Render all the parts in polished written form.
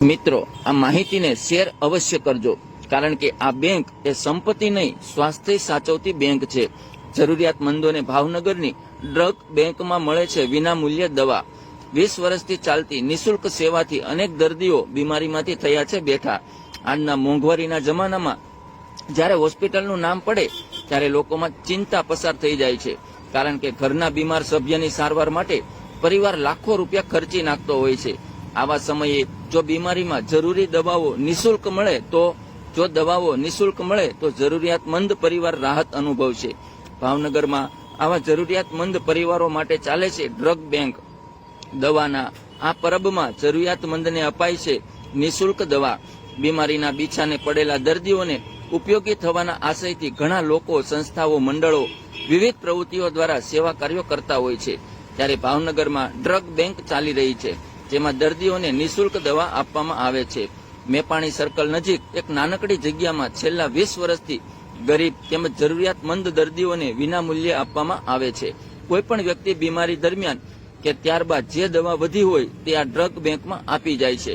મિત્રો, આ માહિતીને શેર અવશ્ય કરજો, કારણ કે આ બેંક એ સંપત્તિ નહીં, સ્વાસ્થ્ય સાચવતી બેંક છે. જરૂરિયાતમંદોને ભાવનગરની ડ્રગ બેંકમાં મળે છે વિનામૂલ્ય દવા. 20 વર્ષથી ચાલતી નિઃશુલ્ક સેવાથી અનેક દર્દીઓ બીમારીમાંથી થયા છે બેઠા. આજના મોંઘવારીના જમાનામાં જ્યારે હોસ્પિટલનું નામ પડે ત્યારે લોકોમાં ચિંતા પસાર થઈ જાય છે, કારણ કે ઘરના બીમાર સભ્યની સારવાર માટે પરિવાર લાખો રૂપિયા ખર્ચી નાખતો હોય છે. આવા સમયે જો બીમારીમાં જરૂરી દવાઓ નિઃશુલ્ક મળે તો જરૂરિયાતમંદ પરિવાર રાહત અનુભવશે. ભાવનગરમાં આવા જરૂરિયાતમંદ પરિવારો માટે ચાલે છે ડ્રગ બેંક. દવાના આ પરબમાં જરૂરિયાતમંદને અપાય છે નિઃશુલ્ક દવા. બીમારીના બીછાને પડેલા દર્દીઓને ઉપયોગી થવાના આશયથી ઘણા લોકો, સંસ્થાઓ, મંડળો વિવિધ પ્રવૃત્તિઓ દ્વારા સેવા કાર્યો કરતા હોય છે. ત્યારે ભાવનગરમાં ડ્રગ બેંક ચાલી રહી છે, જેમાં દર્દીઓને નિઃશુલ્ક દવા આપવામાં આવે છે. મેપાણી સર્કલ નજીક એક નાનકડી જગ્યામાં છેલ્લા 20 વર્ષથી ગરીબ તેમજ જરૂરિયાતમંદ દર્દીઓને વિનામૂલ્યે આપવામાં આવે છે. કોઈ પણ વ્યક્તિ બીમારી દરમિયાન કે ત્યારબાદ જે દવા વધી હોય તે આ ડ્રગ બેંકમાં આપી જાય છે.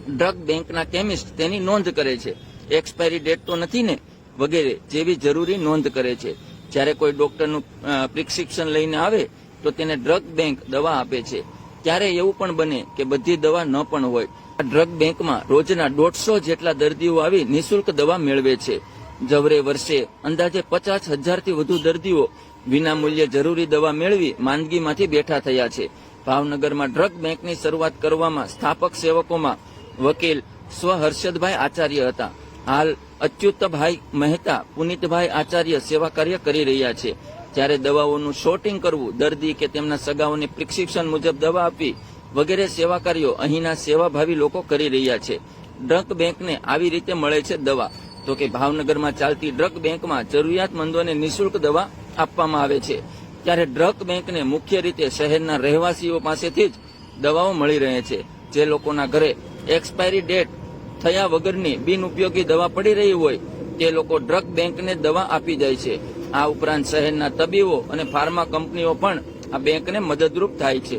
ડ્રગ બેંકના કેમિસ્ટ તેની નોંધ કરે છે. એક્સપાયરી ડેટ તો નથી ને, વગેરે જેવી જરૂરી નોંધ કરે છે. જ્યારે કોઈ ડોક્ટરનું પ્રિસ્ક્રિપ્શન લઈને આવે તો તેને ડ્રગ બેંક દવા આપે છે. ત્યારે એવું પણ બને કે બધી દવા ન પણ હોય. આ ડ્રગ બેંકમાં રોજના 150 જેટલા દર્દીઓ આવી નિઃશુલ્ક દવા મેળવે છે. જવરે વર્ષે અંદાજે 50,000થી વધુ દર્દીઓ વિનામૂલ્યે જરૂરી દવા મેળવી માંદગીમાંથી બેઠા થયા છે. ભાવનગરમાં ડ્રગ બેંકની શરૂઆત કરવામાં સ્થાપક સેવકોમાં વકીલ સ્વ હર્ષદભાઈ આચાર્ય હતા. હાલ અચ્યુતભાઈ મહેતા, પુનિતભાઈ આચાર્ય સેવા કાર્ય કરી રહ્યા છે. જ્યારે દવાઓનું શોર્ટિંગ કરવું, દર્દી કે તેમના સગાઓને પ્રિસ્ક્રિપ્શન મુજબ દવા આપવી વગેરે સેવા કાર્યો અહીંના સેવાભાવી લોકો કરી રહ્યા છે. ડ્રગ બેંકને આવી રીતે મળે છે દવા. તો કે ભાવનગરમાં ચાલતી ડ્રગ બેંકમાં જરૂરિયાતમંદોને નિઃશુલ્ક દવા આપવામાં આવે છે. ત્યારે ડ્રગ બેંકને મુખ્ય રીતે શહેરના રહેવાસીઓ પાસેથી જ દવાઓ મળી રહે છે. જે લોકોના ઘરે એક્સપાયરી ડેટ થયા વગરની બિનઉપયોગી દવા પડી રહી હોય તે લોકો ડ્રગ બેંકને દવા આપી જાય છે. આ ઉપરાંત શહેરના તબીબો અને ફાર્મા કંપનીઓ પણ આ બેંકને મદદરૂપ થાય છે.